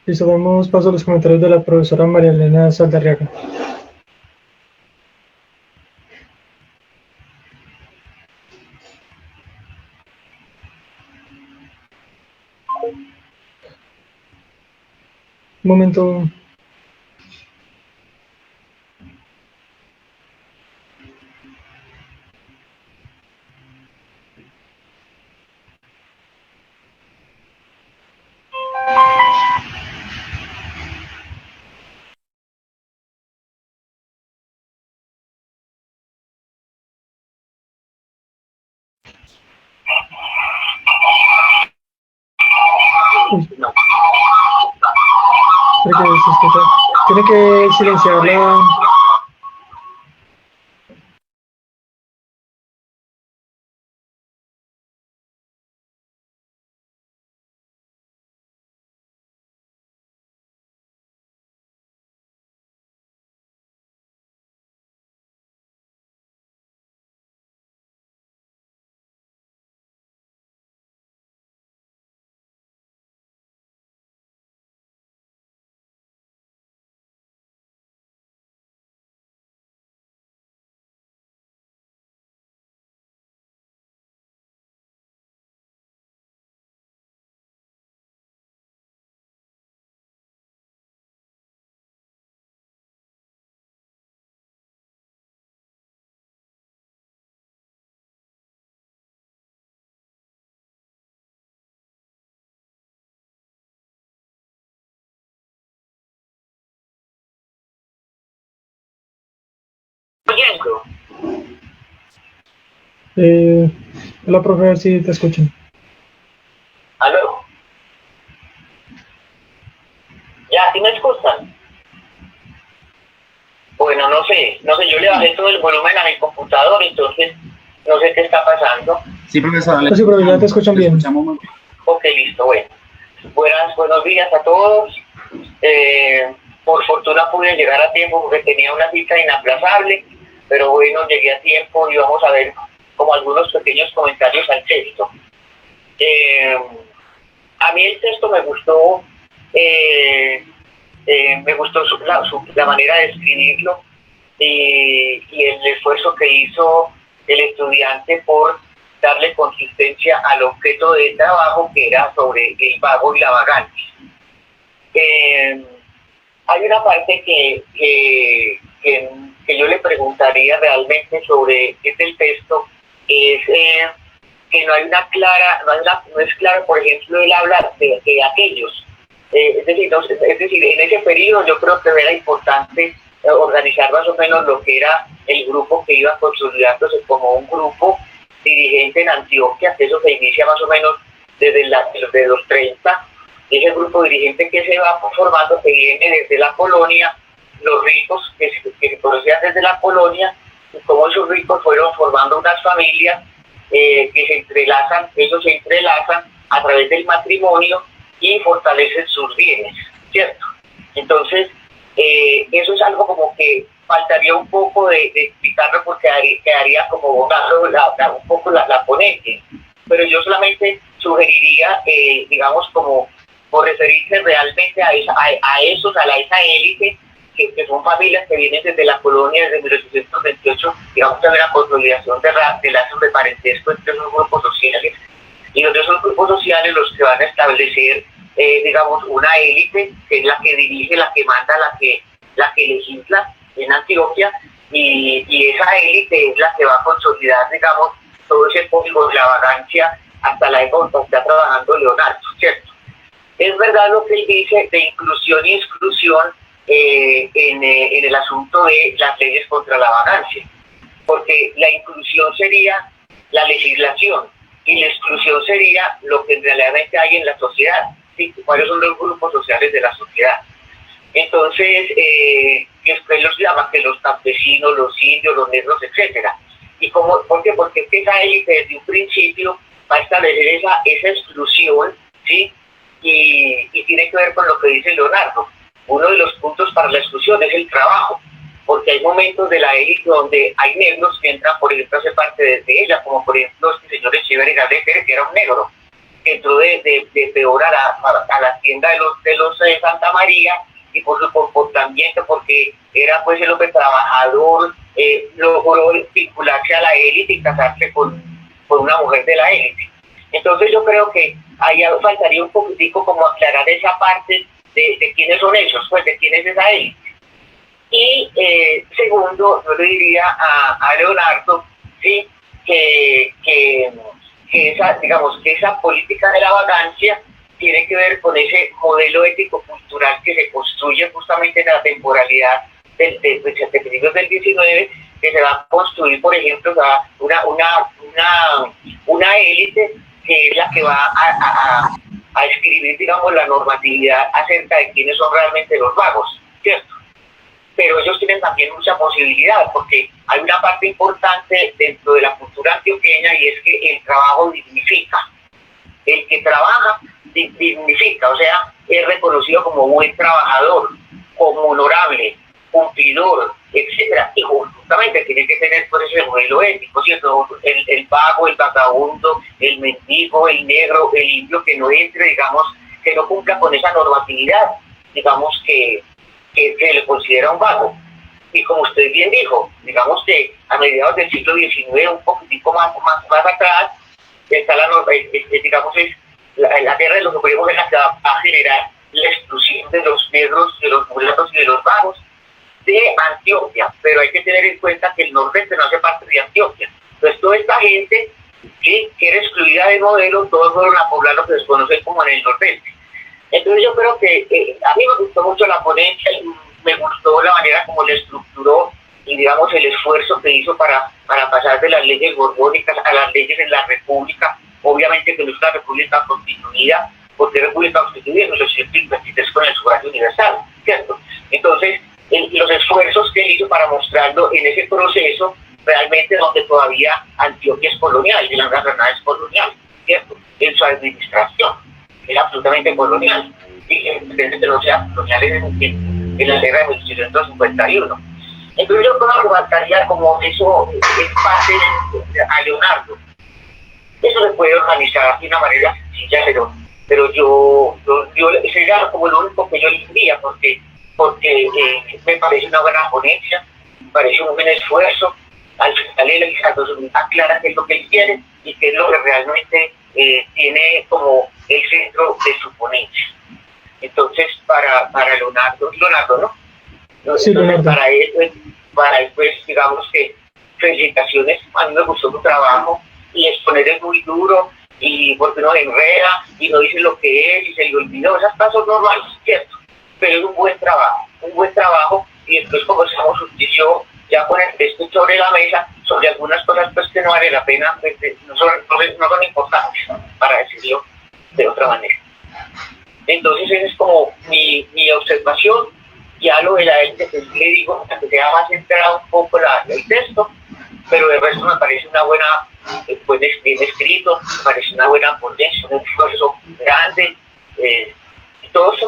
Listo, damos paso a los comentarios de la profesora María Elena Saldarriaga. Un momento. No. Creo que se escucha. Tiene que silenciarla. Oyendo. La profe, a ver si te escuchan. ¿Aló? Ya, ¿sí me escuchan? Bueno, no sé, yo le bajé todo el volumen a mi computador, entonces no sé qué está pasando. Sí, profesor. Sí, pero ya te escuchan bien. Escuchamos muy bien. Ok, listo, bueno. Buenos días a todos. Por fortuna pude llegar a tiempo porque tenía una cita inaplazable, pero bueno, llegué a tiempo y vamos a ver como algunos pequeños comentarios al texto. A mí el texto me gustó, la manera de escribirlo y el esfuerzo que hizo el estudiante por darle consistencia al objeto de trabajo, que era sobre el vago y la vagancia. Hay una parte que yo le preguntaría realmente sobre este texto, es que no es claro, por ejemplo, el hablar de aquellos. Es decir, en ese periodo yo creo que era importante organizar más o menos lo que era el grupo que iba consolidándose como un grupo dirigente en Antioquia, que eso se inicia más o menos desde los 30, y ese grupo dirigente que se va formando, que viene desde la colonia, los ricos que se conocían desde la colonia, y cómo esos ricos fueron formando unas familias que se entrelazan a través del matrimonio y fortalecen sus bienes, ¿cierto? Entonces, eso es algo como que faltaría un poco de explicarlo, porque quedaría como botando un poco la ponencia, pero yo solamente sugeriría, digamos, como por referirse realmente a esa élite, que son familias que vienen desde la colonia desde 1828, digamos, que hay una consolidación de lazos de parentesco entre esos grupos sociales, y donde esos grupos sociales los que van a establecer, digamos, una élite que es la que dirige, la que manda, la que legisla en Antioquia, y esa élite es la que va a consolidar, digamos, todo ese código de la vagancia hasta la época donde está trabajando Leonardo, ¿cierto? Es verdad lo que él dice de inclusión y exclusión en el asunto de las leyes contra la vagancia, porque la inclusión sería la legislación y la exclusión sería lo que realmente hay en la sociedad, ¿sí? ¿Cuáles son los grupos sociales de la sociedad? Entonces, después los llama que los campesinos, los indios, los negros, etcétera. ¿Y por qué? Porque es que esa élite desde un principio va a establecer esa exclusión, ¿sí? Y tiene que ver con lo que dice Leonardo. Uno de los puntos para la exclusión es el trabajo, porque hay momentos de la élite donde hay negros que entran, por ejemplo, a ser parte de ella, como por ejemplo este señor Echeverri Gardeker, que era un negro, que entró de peor a la hacienda de los Santa María, y por su comportamiento, porque era pues el hombre trabajador, logró vincularse a la élite y casarse con una mujer de la élite. Entonces yo creo que ahí faltaría un poquitico como aclarar esa parte de quiénes son ellos, pues de quién es esa élite. Y segundo, yo le diría a Leonardo, ¿sí? que esa, digamos, que esa política de la vagancia tiene que ver con ese modelo ético-cultural que se construye justamente en la temporalidad de principios del 19, que se va a construir, por ejemplo, una élite que es la que va a escribir, digamos, la normatividad acerca de quiénes son realmente los vagos, ¿cierto? Pero ellos tienen también mucha posibilidad, porque hay una parte importante dentro de la cultura antioqueña, y es que el trabajo dignifica. El que trabaja dignifica, o sea, es reconocido como buen trabajador, como honorable, cumplidor, etcétera. Y justamente tiene que tener por ese modelo ético, ¿cierto? El vago, el vagabundo, el mendigo, el negro, el indio que no entre, digamos, que no cumpla con esa normatividad, digamos, que le considera un vago. Y como usted bien dijo, digamos que a mediados del siglo XIX, un poquitico más atrás, está digamos, es la guerra de los supremos, en la que va a generar la exclusión de los negros, de los mulatos y de los vagos de Antioquia. Pero hay que tener en cuenta que el nordeste no hace parte de Antioquia. Entonces toda esta gente, ¿sí?, que era excluida del modelo, todos fueron a poblar lo que se conoce como en el nordeste. Entonces yo creo que a mí me gustó mucho la ponencia, y me gustó la manera como le estructuró, y digamos el esfuerzo que hizo para pasar de las leyes borbónicas a las leyes en la república. Obviamente que no es una república constituida, porque república constituida en 1823 con el sufragio universal, ¿cierto? Entonces los esfuerzos que hizo para mostrarlo en ese proceso, realmente donde todavía Antioquia es colonial, y la Granada es colonial, ¿cierto? En su administración es absolutamente colonial, y desde que no sea colonial en la guerra de 1851. Entonces yo puedo argumentaría como eso es parte a Leonardo. Eso se puede organizar de una manera sencilla, pero yo sería como lo único que yo le diría, porque me parece una buena ponencia, me parece un buen esfuerzo. Al final el legislador aclara qué es lo que él quiere y qué es lo que realmente tiene como el centro de su ponencia. Entonces, para Leonardo, ¿no? Sí, entonces, para él, pues, digamos que felicitaciones, a mí me gustó tu trabajo, y exponer es muy duro, y porque uno enreda, y no dice lo que es, y se le olvidó, esas cosas son normales, ¿cierto? Pero es un buen trabajo, y después comenzamos usted y yo, ya con el texto sobre la mesa, sobre algunas cosas pues que no vale la pena, pues, no son importantes, para decirlo de otra manera. Entonces esa es como mi observación. Ya lo de la élite, que le digo, que sea más centrado un poco el texto, pero de resto me parece una buena, pues bien escrito, me parece una buena ponencia, un esfuerzo grande. Todos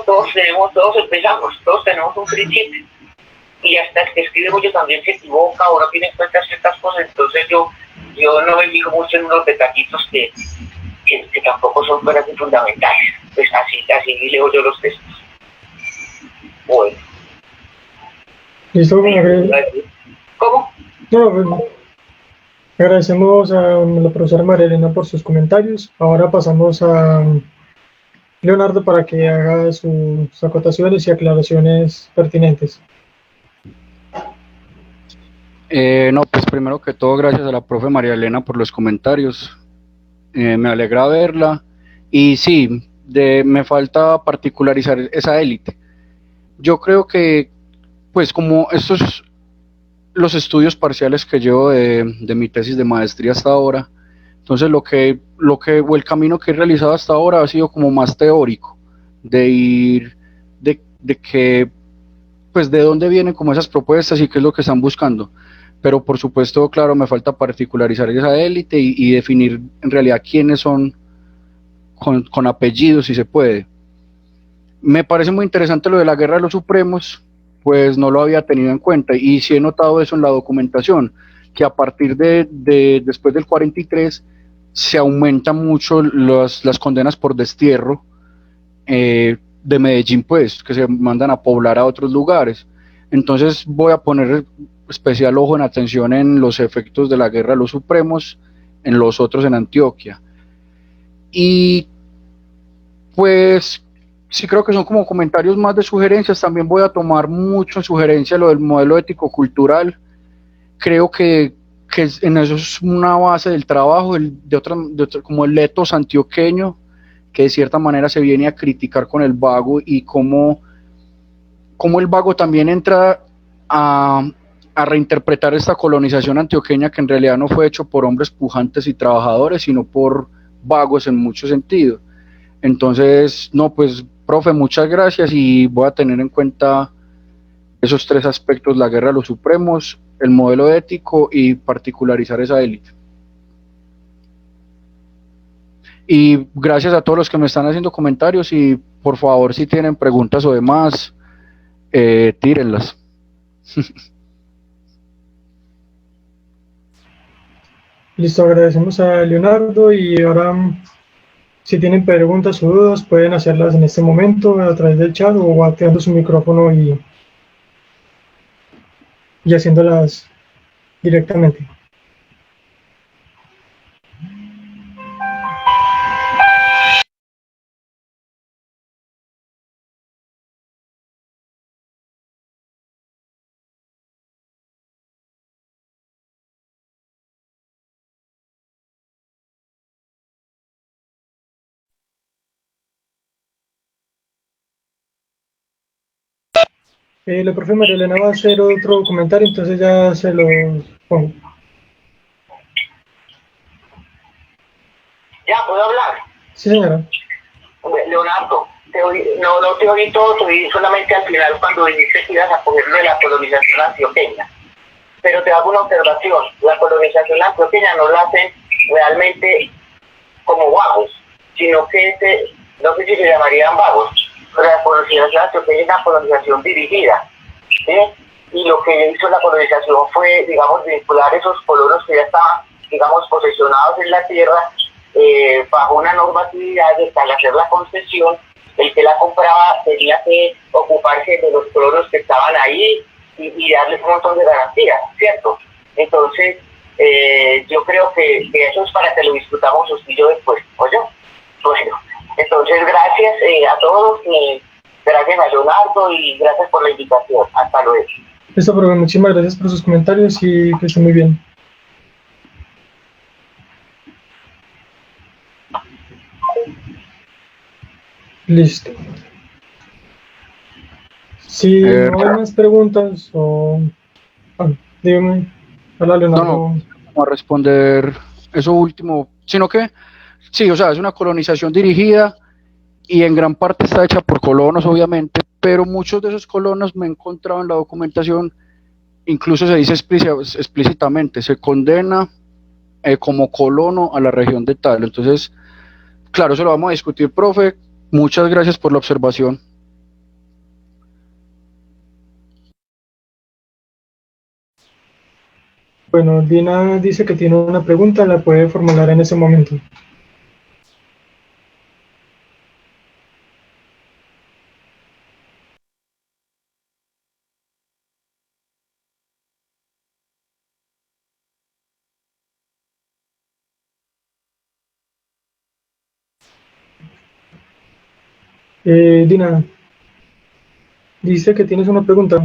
empezamos, todos tenemos un principio, y hasta el que escribe mucho también se equivoca o no tiene en cuenta ciertas cosas. Entonces yo no me fijo mucho en unos detallitos que tampoco son buenas y fundamentales. Pues así leo yo los textos. Bueno. Listo, ¿Cómo? No, agradecemos a la profesora María Elena por sus comentarios. Ahora pasamos a Leonardo para que haga sus acotaciones y aclaraciones pertinentes. No, pues primero que todo, gracias a la profe María Elena por los comentarios. Me alegra verla. Y sí, me falta particularizar esa élite. Yo creo que, pues como estos los estudios parciales que llevo de mi tesis de maestría hasta ahora, entonces o el camino que he realizado hasta ahora ha sido como más teórico, de ir, de que, pues de dónde vienen como esas propuestas y qué es lo que están buscando. Pero por supuesto, claro, me falta particularizar esa élite y definir en realidad quiénes son con apellidos, si se puede. Me parece muy interesante lo de la Guerra de los Supremos, pues no lo había tenido en cuenta, y sí he notado eso en la documentación, que a partir de después del 43, se aumentan mucho las condenas por destierro de Medellín, pues, que se mandan a poblar a otros lugares. Entonces voy a poner especial ojo en atención en los efectos de la guerra de los supremos, en los otros en Antioquia. Y pues sí creo que son como comentarios más de sugerencias. También voy a tomar mucho en sugerencia lo del modelo ético-cultural. Creo que en eso es una base del trabajo, como el etos antioqueño, que de cierta manera se viene a criticar con el vago y cómo el vago también entra a reinterpretar esta colonización antioqueña que en realidad no fue hecho por hombres pujantes y trabajadores, sino por vagos en muchos sentidos. Entonces, no, pues, profe, muchas gracias y voy a tener en cuenta esos tres aspectos: la guerra de los supremos, el modelo ético y particularizar esa élite. Y gracias a todos los que me están haciendo comentarios y por favor, si tienen preguntas o demás, tírenlas. Listo, agradecemos a Leonardo y ahora si tienen preguntas o dudas pueden hacerlas en este momento a través del chat o activando su micrófono y haciéndolas directamente. La profe María Elena va a hacer otro comentario, entonces ya se lo pongo. Ya, ¿puedo hablar? Sí, señora. Leonardo, no te oí todo, te oí solamente al final cuando dijiste que ibas a cogerlo de la colonización antioqueña. Pero te hago una observación: la colonización antioqueña no la hacen realmente como vagos, sino que no sé si se llamarían vagos, pero la colonización antioqueña es una colonización dirigida, ¿sí? Y lo que hizo la colonización fue, digamos, vincular esos colonos que ya estaban, digamos, posesionados en la tierra, bajo una normatividad de que al hacer la concesión, el que la compraba tenía que ocuparse de los colonos que estaban ahí y darles un montón de garantías, ¿cierto? Entonces, yo creo que eso es para que lo discutamos usted y yo después, ¿oye? Bueno, entonces gracias a todos, gracias a Leonardo y gracias por la invitación. Hasta luego. Listo, profe, muchísimas gracias por sus comentarios y que esté muy bien. Listo. Si no hay más preguntas o... dígame. Hola, Leonardo. No, vamos a responder eso último, sino que sí, o sea, es una colonización dirigida y en gran parte está hecha por colonos, obviamente, pero muchos de esos colonos me he encontrado en la documentación, incluso se dice explícitamente, se condena como colono a la región de tal. Entonces, claro, eso lo vamos a discutir, profe. Muchas gracias por la observación. Bueno, Dina dice que tiene una pregunta, la puede formular en ese momento. Dina, dice que tienes una pregunta.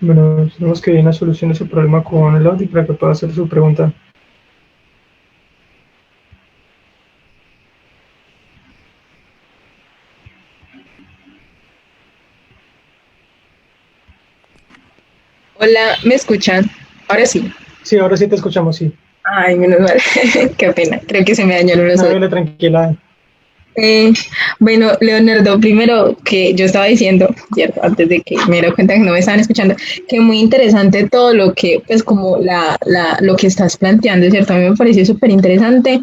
Bueno, tenemos que dar una solución a su problema con el audio para que pueda hacer su pregunta. Hola, ¿me escuchan? Ahora sí. Sí, ahora sí te escuchamos, sí. Ay, menos mal. Qué pena. Creo que se me dañó el No, brazo. dale, tranquila. Eh, bueno, Leonardo, primero que yo estaba diciendo, ¿cierto? Antes de que me diera cuenta que no me estaban escuchando, que muy interesante todo lo que, pues como lo que estás planteando, ¿cierto? A mí me pareció súper interesante.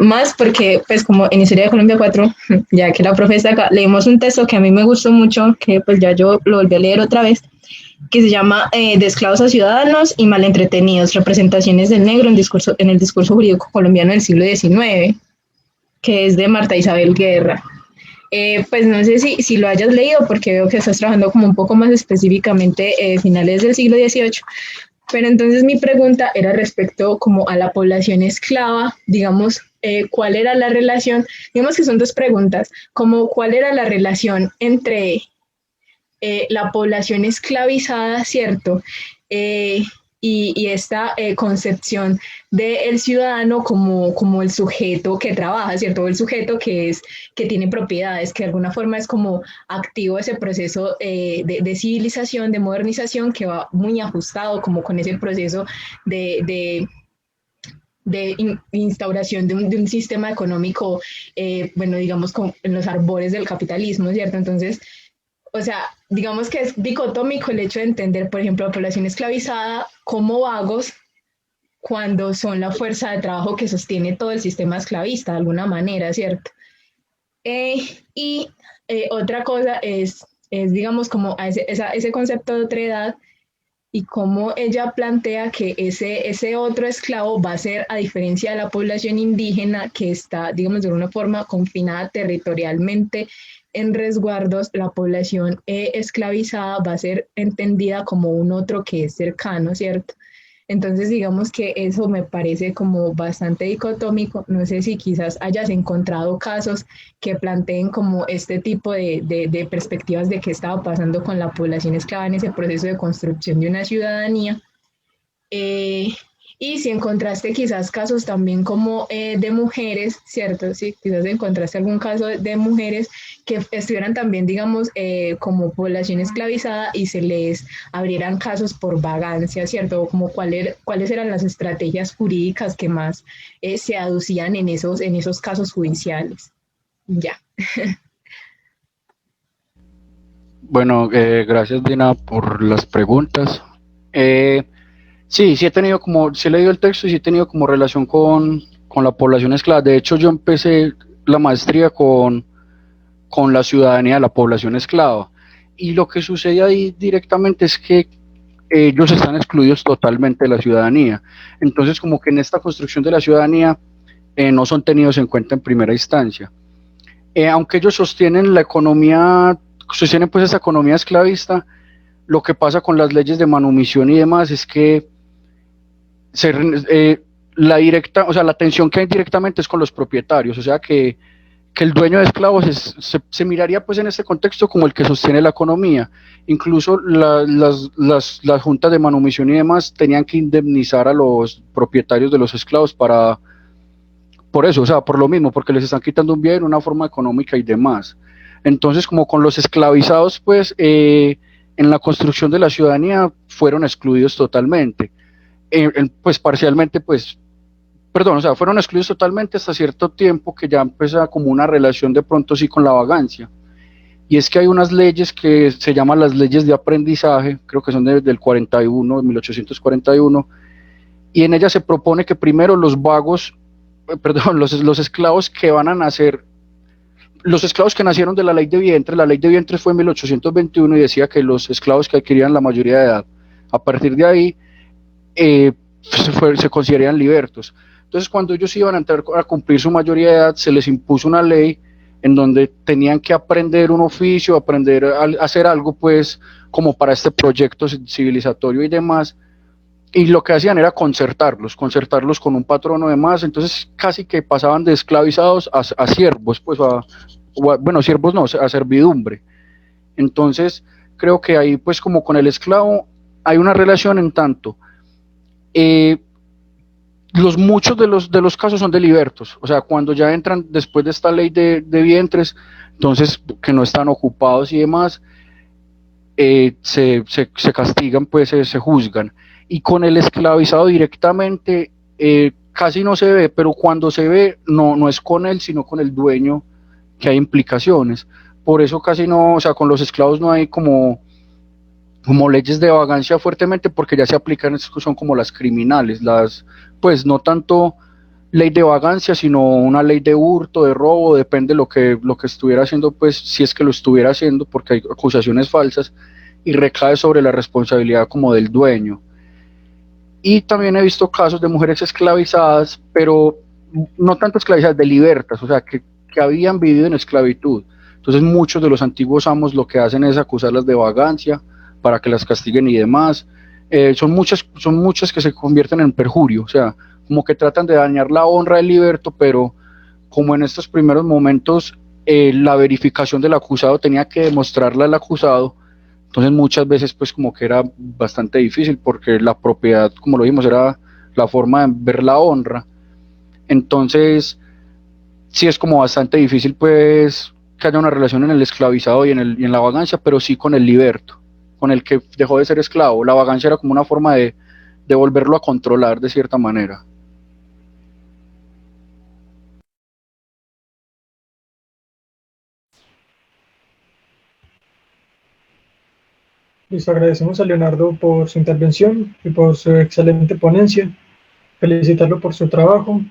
Más porque, pues como en Historia de Colombia 4, ya que la profe está acá, leímos un texto que a mí me gustó mucho, que pues ya yo lo volví a leer otra vez, que se llama De esclavos a ciudadanos y malentretenidos, representaciones del negro en el discurso jurídico colombiano del siglo XIX, que es de Marta Isabel Guerra. Pues no sé si lo hayas leído, porque veo que estás trabajando como un poco más específicamente finales del siglo XVIII, pero entonces mi pregunta era respecto como a la población esclava, digamos, cuál era la relación, digamos que son dos preguntas, como cuál era la relación entre la población esclavizada, ¿cierto? Y esta concepción del ciudadano como el sujeto que trabaja, ¿cierto? El sujeto que tiene propiedades, que de alguna forma es como activo ese proceso de civilización, de modernización, que va muy ajustado como con ese proceso de instauración de un sistema económico, bueno, digamos, en los arbores del capitalismo, ¿cierto? Entonces, o sea, digamos que es dicotómico el hecho de entender, por ejemplo, la población esclavizada como vagos cuando son la fuerza de trabajo que sostiene todo el sistema esclavista de alguna manera, ¿cierto? Y otra cosa es, digamos, como ese concepto de otra edad y cómo ella plantea que ese otro esclavo va a ser, a diferencia de la población indígena que está, digamos, de alguna forma confinada territorialmente en resguardos, la población esclavizada va a ser entendida como un otro que es cercano, ¿cierto? Entonces, digamos que eso me parece como bastante dicotómico. No sé si quizás hayas encontrado casos que planteen como este tipo de perspectivas de qué estaba pasando con la población esclava en ese proceso de construcción de una ciudadanía. Eh, y si encontraste quizás casos también como de mujeres, ¿cierto? Si quizás encontraste algún caso de mujeres que estuvieran también, digamos, como población esclavizada y se les abrieran casos por vagancia, ¿cierto? O como cuáles eran las estrategias jurídicas que más se aducían en esos casos judiciales. Ya. Bueno, gracias Dina por las preguntas. Sí, sí he tenido como, sí he leído el texto y sí he tenido como relación con la población esclava. De hecho, yo empecé la maestría con la ciudadanía de la población esclava. Y lo que sucede ahí directamente es que ellos están excluidos totalmente de la ciudadanía. Entonces, como que en esta construcción de la ciudadanía no son tenidos en cuenta en primera instancia. Aunque ellos sostienen la economía, sostienen pues esa economía esclavista, lo que pasa con las leyes de manumisión y demás es que la directa, o sea, la tensión que hay directamente es con los propietarios, o sea que el dueño de esclavos se miraría pues en este contexto como el que sostiene la economía. Incluso las juntas de manumisión y demás tenían que indemnizar a los propietarios de los esclavos por eso, o sea, por lo mismo, porque les están quitando un bien, una forma económica y demás. Entonces, como con los esclavizados, pues, en la construcción de la ciudadanía fueron excluidos totalmente. Pues parcialmente, pues, perdón, o sea, fueron excluidos totalmente hasta cierto tiempo que ya empezaba como una relación de pronto sí con la vagancia. Y es que hay unas leyes que se llaman las leyes de aprendizaje, creo que son del 41, 1841, y en ellas se propone que primero los vagos, perdón, los esclavos que van a nacer, los esclavos que nacieron de la ley de vientres fue en 1821 y decía que los esclavos que adquirían la mayoría de edad, a partir de ahí, se considerarían libertos. Entonces, cuando ellos iban a entrar a cumplir su mayoría de edad, se les impuso una ley en donde tenían que aprender un oficio, aprender a hacer algo, pues, como para este proyecto civilizatorio y demás. Y lo que hacían era concertarlos con un patrono de más. Entonces, casi que pasaban de esclavizados a siervos, pues, bueno, siervos no, a servidumbre. Entonces, creo que ahí pues como con el esclavo hay una relación en tanto muchos de los casos son de libertos, o sea, cuando ya entran después de esta ley de vientres, entonces que no están ocupados y demás, se castigan, pues se juzgan. Y con el esclavizado directamente casi no se ve, pero cuando se ve no es con él, sino con el dueño, que hay implicaciones. Por eso casi no, o sea, con los esclavos no hay como leyes de vagancia fuertemente, porque ya se aplican, son como las criminales, pues no tanto ley de vagancia, sino una ley de hurto, de robo, depende de lo que estuviera haciendo, pues si es que lo estuviera haciendo, porque hay acusaciones falsas, y recae sobre la responsabilidad como del dueño. Y también he visto casos de mujeres esclavizadas, pero no tanto esclavizadas, de libertas, o sea, que habían vivido en esclavitud. Entonces muchos de los antiguos amos lo que hacen es acusarlas de vagancia para que las castiguen y demás. Son muchas que se convierten en perjurio, o sea, como que tratan de dañar la honra del liberto, pero como en estos primeros momentos la verificación del acusado tenía que demostrarla al acusado, entonces muchas veces pues como que era bastante difícil porque la propiedad, como lo dijimos, era la forma de ver la honra. Entonces sí es como bastante difícil pues que haya una relación en el esclavizado y en la vagancia, pero sí con el liberto, con el que dejó de ser esclavo. La vagancia era como una forma de volverlo a controlar de cierta manera. Les agradecemos a Leonardo por su intervención y por su excelente ponencia. Felicitarlo por su trabajo